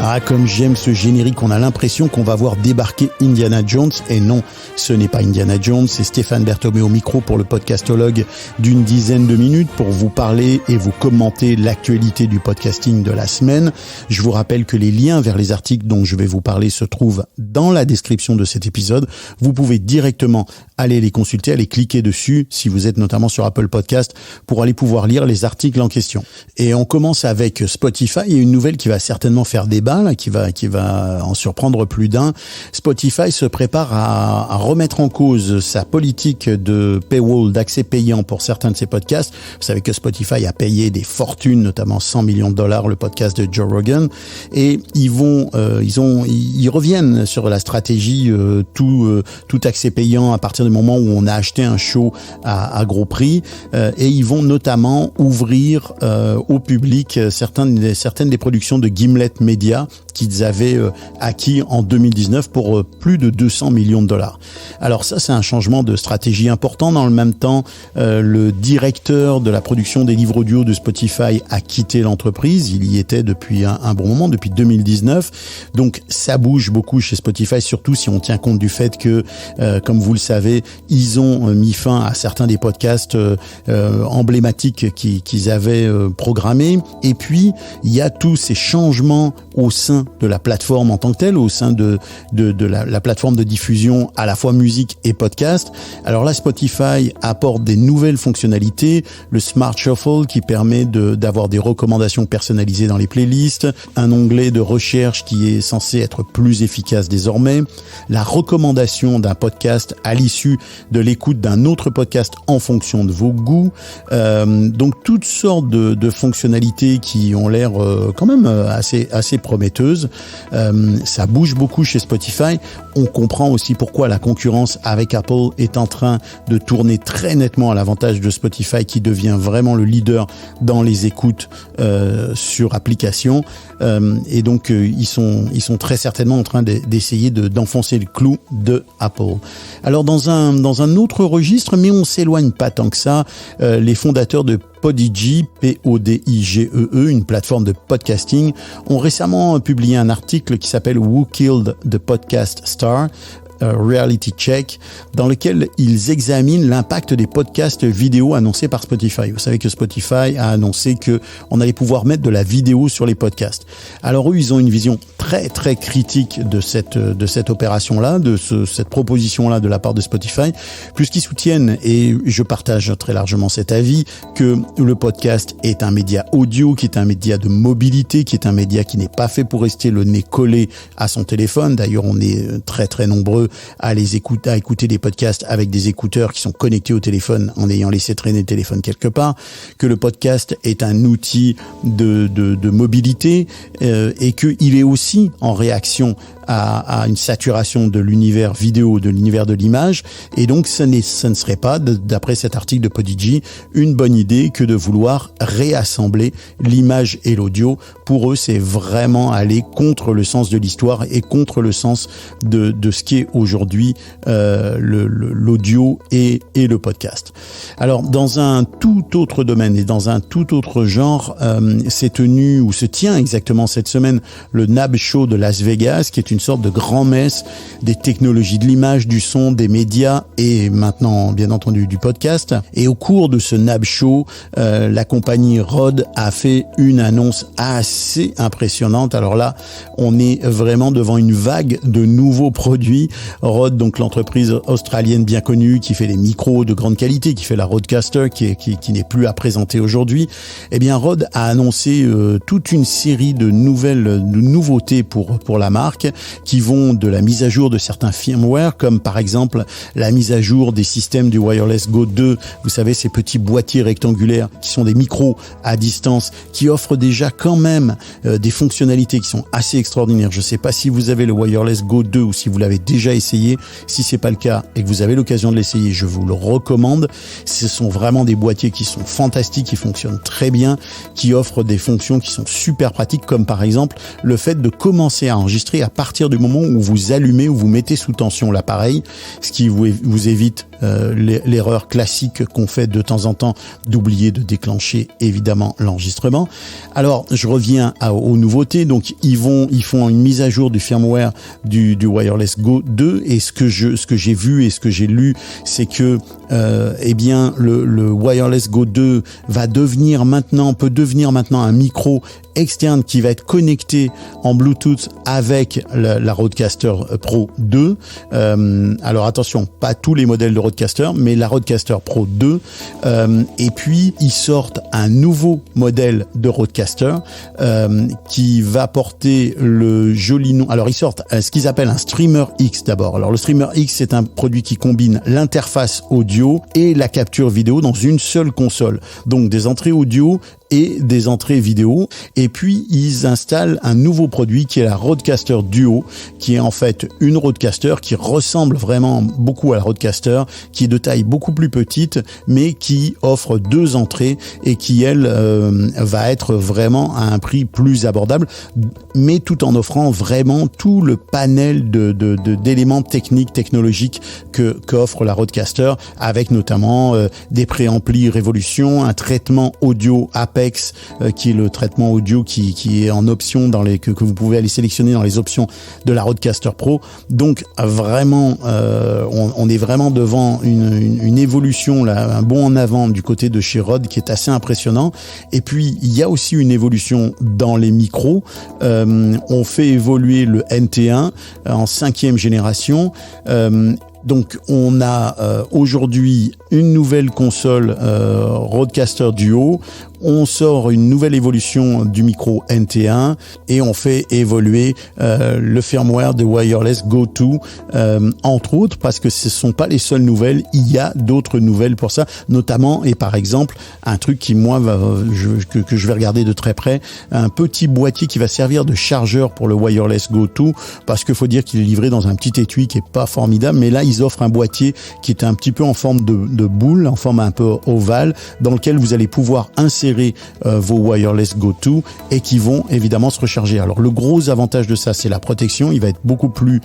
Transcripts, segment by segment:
Ah, comme j'aime ce générique, on a l'impression qu'on va voir débarquer Indiana Jones. Et non, ce n'est pas Indiana Jones, c'est Stéphane Berthomé au micro pour le podcastologue d'une dizaine de minutes pour vous parler et vous commenter l'actualité du podcasting de la semaine. Je vous rappelle que les liens vers les articles dont je vais vous parler se trouvent dans la description de cet épisode. Vous pouvez directement aller les consulter, aller cliquer dessus si vous êtes notamment sur Apple Podcast pour aller pouvoir lire les articles en question. Et on commence avec Spotify et une nouvelle qui va certainement faire débat, là, qui va en surprendre plus d'un. Spotify se prépare à remettre en cause sa politique de paywall, d'accès payant pour certains de ses podcasts. Vous savez que Spotify a payé des fortunes, notamment $100 millions, le podcast de Joe Rogan, et ils reviennent sur la stratégie tout accès payant à partir du moment où on a acheté un show à gros prix, et ils vont notamment ouvrir au public certaines des productions de Gimlet Media qu'ils avaient acquis en 2019 pour plus de $200 millions. Alors ça, c'est un changement de stratégie important. Dans le même temps, le directeur de la production des livres audio de Spotify a quitté l'entreprise. Il y était depuis un bon moment, depuis 2019. Donc ça bouge beaucoup chez Spotify, surtout si on tient compte du fait que, comme vous le savez, ils ont mis fin à certains des podcasts emblématiques qu'ils avaient programmés. Et puis, il y a tous ces changements au sein de la plateforme en tant que telle, au sein de la plateforme de diffusion à la fois musique et podcast. Alors là, Spotify apporte des nouvelles fonctionnalités, le Smart Shuffle qui permet d'avoir des recommandations personnalisées dans les playlists, un onglet de recherche qui est censé être plus efficace désormais, la recommandation d'un podcast à l'issue de l'écoute d'un autre podcast en fonction de vos goûts, donc toutes sortes de fonctionnalités qui ont l'air quand même assez prometteuse. Ça bouge beaucoup chez Spotify. On comprend aussi pourquoi la concurrence avec Apple est en train de tourner très nettement à l'avantage de Spotify qui devient vraiment le leader dans les écoutes sur application. Et donc ils sont très certainement en train d'essayer d'enfoncer le clou de Apple. Alors dans un autre registre, mais on s'éloigne pas tant que ça, les fondateurs de Podigee, P-O-D-I-G-E-E, une plateforme de podcasting, ont récemment publié un article qui s'appelle Who Killed the Podcast Star? Reality Check, dans lequel ils examinent l'impact des podcasts vidéo annoncés par Spotify. Vous savez que Spotify a annoncé que on allait pouvoir mettre de la vidéo sur les podcasts. Alors eux, ils ont une vision très très critique de cette opération-là, cette proposition-là de la part de Spotify, puisqu'ils soutiennent, et je partage très largement cet avis, que le podcast est un média audio, qui est un média de mobilité, qui est un média qui n'est pas fait pour rester le nez collé à son téléphone. D'ailleurs, on est très très nombreux à écouter des podcasts avec des écouteurs qui sont connectés au téléphone en ayant laissé traîner le téléphone quelque part, que le podcast est un outil de mobilité et qu'il est aussi en réaction à une saturation de l'univers vidéo, de l'univers de l'image, et donc ce ne serait pas, d'après cet article de Podigee, une bonne idée que de vouloir réassembler l'image et l'audio. Pour eux, c'est vraiment aller contre le sens de l'histoire et contre le sens de ce qui est aujourd'hui l'audio et le podcast. Alors, dans un tout autre domaine et dans un tout autre genre, se tient exactement cette semaine le NAB Show de Las Vegas, qui est une sorte de grand-messe des technologies de l'image, du son, des médias et maintenant, bien entendu, du podcast. Et au cours de ce NAB Show, la compagnie Rode a fait une annonce assez impressionnante. Alors là, on est vraiment devant une vague de nouveaux produits. Rode, donc l'entreprise australienne bien connue qui fait des micros de grande qualité, qui fait la Rodecaster, qui n'est plus à présenter aujourd'hui. Eh bien, Rode a annoncé toute une série de nouveautés pour la marque, qui vont de la mise à jour de certains firmware, comme par exemple la mise à jour des systèmes du Wireless Go 2. Vous savez, ces petits boîtiers rectangulaires qui sont des micros à distance, qui offrent déjà quand même des fonctionnalités qui sont assez extraordinaires. Je ne sais pas si vous avez le Wireless Go 2 ou si vous l'avez déjà essayé. Si c'est pas le cas et que vous avez l'occasion de l'essayer, je vous le recommande. Ce sont vraiment des boîtiers qui sont fantastiques, qui fonctionnent très bien, qui offrent des fonctions qui sont super pratiques, comme par exemple le fait de commencer à enregistrer à partir du moment où vous allumez ou vous mettez sous tension l'appareil, ce qui vous évite l'erreur classique qu'on fait de temps en temps d'oublier de déclencher évidemment l'enregistrement. Alors je reviens aux nouveautés. Donc ils font une mise à jour du firmware du Wireless Go 2, et ce que j'ai vu et ce que j'ai lu, c'est que eh bien le Wireless Go 2 peut devenir maintenant un micro externe qui va être connecté en Bluetooth avec la Rodecaster Pro 2. Alors attention, pas tous les modèles de Rodecaster, mais la Rodecaster Pro 2. Et puis ils sortent un nouveau modèle de Rodecaster qui va porter le joli nom. Alors ils sortent ce qu'ils appellent un Streamer X d'abord. Alors le Streamer X, c'est un produit qui combine l'interface audio et la capture vidéo dans une seule console. Donc des entrées audio et des entrées vidéo. Et puis ils installent un nouveau produit qui est la Rodecaster Duo, qui est en fait une Rodecaster qui ressemble vraiment beaucoup à la Rodecaster, qui est de taille beaucoup plus petite, mais qui offre 2 entrées et qui elle va être vraiment à un prix plus abordable, mais tout en offrant vraiment tout le panel d'éléments techniques, technologiques qu'offre la Rodecaster, avec notamment des préamplis Révolution, un traitement audio Apex, qui est le traitement audio qui est en option que vous pouvez aller sélectionner dans les options de la Rodecaster Pro. Donc vraiment, on est vraiment devant une évolution là, un bond en avant du côté de chez Rode qui est assez impressionnant. Et puis il y a aussi une évolution dans les micros. On fait évoluer le NT1 en 5e génération. Donc on a aujourd'hui une nouvelle console Rodecaster Duo. On sort une nouvelle évolution du micro NT1 et on fait évoluer le firmware de Wireless Go 2, entre autres, parce que ce sont pas les seules nouvelles. Il y a d'autres nouvelles pour ça, notamment, et par exemple, un truc qui moi que je vais regarder de très près, un petit boîtier qui va servir de chargeur pour le Wireless Go 2, parce qu'il faut dire qu'il est livré dans un petit étui qui est pas formidable, mais là ils offrent un boîtier qui est un petit peu en forme de boule, en forme un peu ovale, dans lequel vous allez pouvoir insérer vos Wireless Go 2 et qui vont évidemment se recharger. Alors le gros avantage de ça, c'est la protection. Il va être beaucoup plus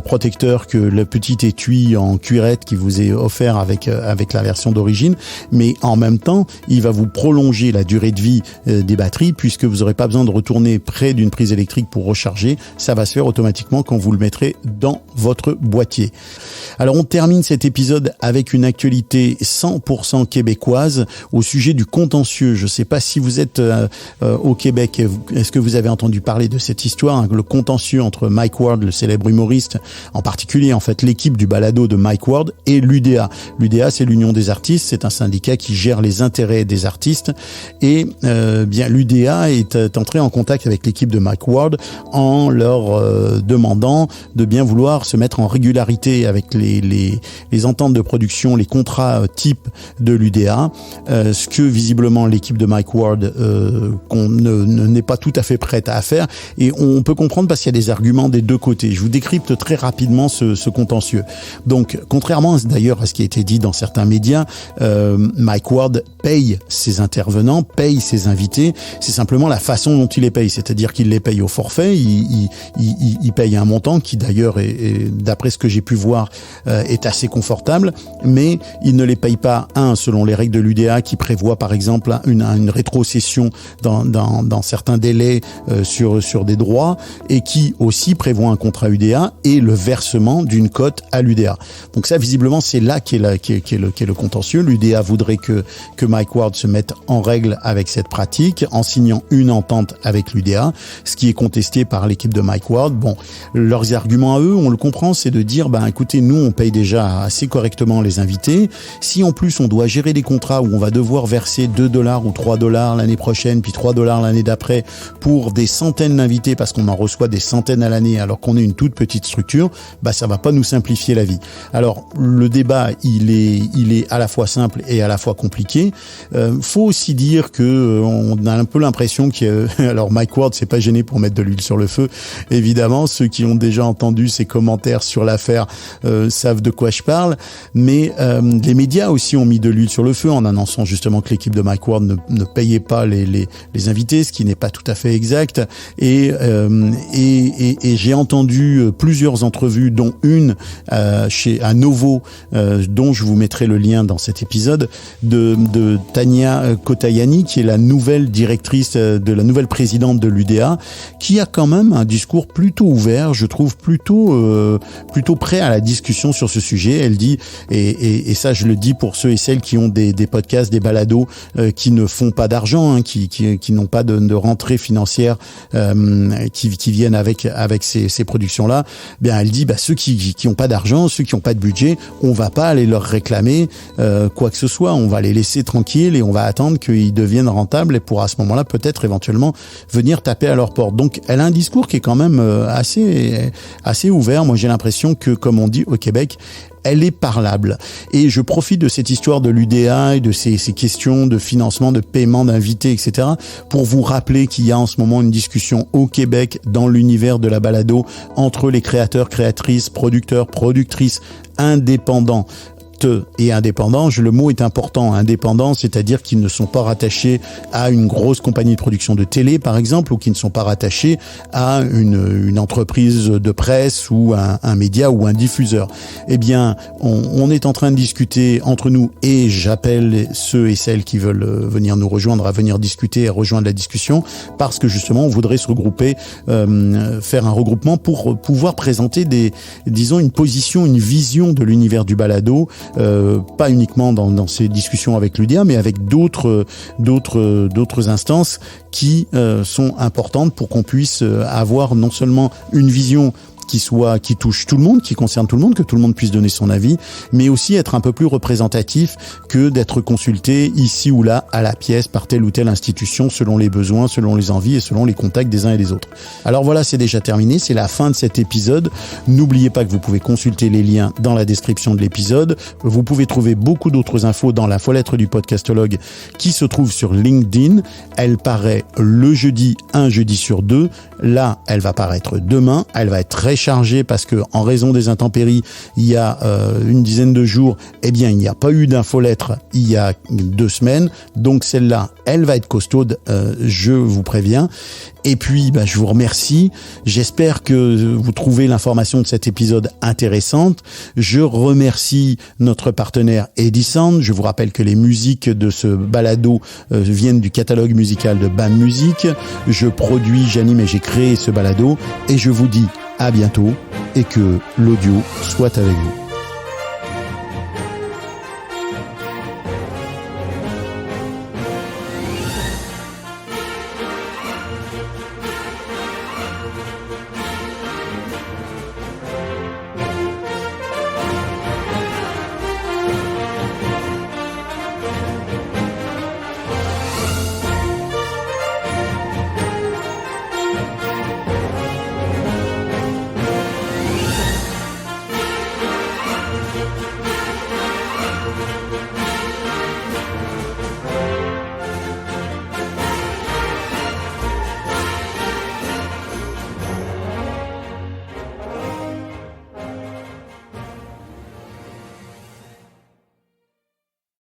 protecteur que le petit étui en cuirette qui vous est offert avec la version d'origine, mais en même temps, il va vous prolonger la durée de vie des batteries, puisque vous n'aurez pas besoin de retourner près d'une prise électrique pour recharger. Ça va se faire automatiquement quand vous le mettrez dans votre boîtier. Alors on termine cet épisode avec une actualité 100% québécoise au sujet du contentieux. Je ne sais pas si vous êtes au Québec, est-ce que vous avez entendu parler de cette histoire, hein, le contentieux entre Mike Ward, le célèbre humoriste, en particulier en fait l'équipe du balado de Mike Ward, et l'UDA. L'UDA, c'est l'Union des artistes, c'est un syndicat qui gère les intérêts des artistes, et bien l'UDA est entré en contact avec l'équipe de Mike Ward en leur demandant de bien vouloir se mettre en régularité avec les ententes de production, les contrats type de l'UDA, ce que visiblement l'équipe de Mike Ward n'est pas tout à fait prête à faire, et on peut comprendre parce qu'il y a des arguments des deux côtés. Je vous décrypte très rapidement ce contentieux. Donc, contrairement d'ailleurs à ce qui a été dit dans certains médias, Mike Ward paye ses intervenants, paye ses invités. C'est simplement la façon dont il les paye, c'est-à-dire qu'il les paye au forfait. Il paye un montant qui d'ailleurs est d'après ce que j'ai pu voir est assez confortable, mais il ne les paye pas selon les règles de l'UDA qui prévoit par exemple une rétrocession dans certains délais sur des droits, et qui aussi prévoit un contrat UDA et le versement d'une cote à l'UDA. Donc ça, visiblement, c'est là qu'est le contentieux. L'UDA voudrait que Mike Ward se mette en règle avec cette pratique en signant une entente avec l'UDA, ce qui est contesté par l'équipe de Mike Ward. Bon, leurs arguments à eux, on le comprend, c'est de dire, écoutez, nous, on paye déjà assez correctement les invités. Si en plus on doit gérer des contrats où on va devoir verser $2 ou $3 l'année prochaine, puis $3 l'année d'après pour des centaines d'invités, parce qu'on en reçoit des centaines à l'année alors qu'on est une toute petite structure, ça va pas nous simplifier la vie. Alors le débat, il est à la fois simple et à la fois compliqué. Faut aussi dire que on a un peu l'impression alors Mike Ward s'est pas gêné pour mettre de l'huile sur le feu. Évidemment, ceux qui ont déjà entendu ses commentaires sur l'affaire savent de quoi je parle, mais les médias aussi ont mis de l'huile sur le feu en annonçant justement que l'équipe de Mike Ward ne ne payait pas les invités, ce qui n'est pas tout à fait exact. Et j'ai entendu plusieurs entrevues, dont une à Novo, dont je vous mettrai le lien dans cet épisode, de Tania Kotayani, qui est la nouvelle directrice, de la nouvelle présidente de l'UDA, qui a quand même un discours plutôt ouvert, je trouve plutôt prêt à la discussion sur ce sujet. Elle dit, et ça je le dis pour ceux et celles qui ont des podcasts, des balados qui ne font pas d'argent, hein, qui n'ont pas de rentrée financière, qui viennent avec ces productions-là, bien elle dit, ceux qui ont pas d'argent, ceux qui ont pas de budget, on va pas aller leur réclamer quoi que ce soit, on va les laisser tranquilles et on va attendre qu'ils deviennent rentables et pour à ce moment-là peut-être éventuellement venir taper à leur porte. Donc elle a un discours qui est quand même assez ouvert. Moi j'ai l'impression que, comme on dit au Québec, elle est parlable. Et je profite de cette histoire de l'UDA et de ces questions de financement, de paiement d'invités, etc., pour vous rappeler qu'il y a en ce moment une discussion au Québec, dans l'univers de la balado, entre les créateurs, créatrices, producteurs, productrices indépendants et indépendants. Le mot est important, indépendants, c'est-à-dire qu'ils ne sont pas rattachés à une grosse compagnie de production de télé, par exemple, ou qui ne sont pas rattachés à une entreprise de presse ou un média ou un diffuseur. Eh bien, on est en train de discuter entre nous et j'appelle ceux et celles qui veulent venir nous rejoindre à venir discuter et rejoindre la discussion parce que justement, on voudrait se regrouper, faire un regroupement pour pouvoir présenter une position, une vision de l'univers du balado, pas uniquement dans ces discussions avec l'UDA, mais avec d'autres instances qui sont importantes pour qu'on puisse avoir non seulement une vision qui touche tout le monde, qui concerne tout le monde, que tout le monde puisse donner son avis, mais aussi être un peu plus représentatif que d'être consulté ici ou là à la pièce par telle ou telle institution selon les besoins, selon les envies et selon les contacts des uns et des autres. Alors voilà, c'est déjà terminé, c'est la fin de cet épisode. N'oubliez pas que vous pouvez consulter les liens dans la description de l'épisode. Vous pouvez trouver beaucoup d'autres infos dans la lettre du podcastologue qui se trouve sur LinkedIn. Elle paraît le jeudi, un jeudi sur deux. Là, elle va paraître demain. Elle va être très chargée parce que en raison des intempéries, il y a une dizaine de jours, eh bien, il n'y a pas eu d'infolettre il y a 2 semaines. Donc celle-là, elle va être costaude, je vous préviens. Et puis, je vous remercie. J'espère que vous trouvez l'information de cet épisode intéressante. Je remercie notre partenaire Edison. Je vous rappelle que les musiques de ce balado viennent du catalogue musical de BAM Musique. Je produis, j'anime et j'ai créé ce balado. Et je vous dis à bientôt et que l'audio soit avec vous.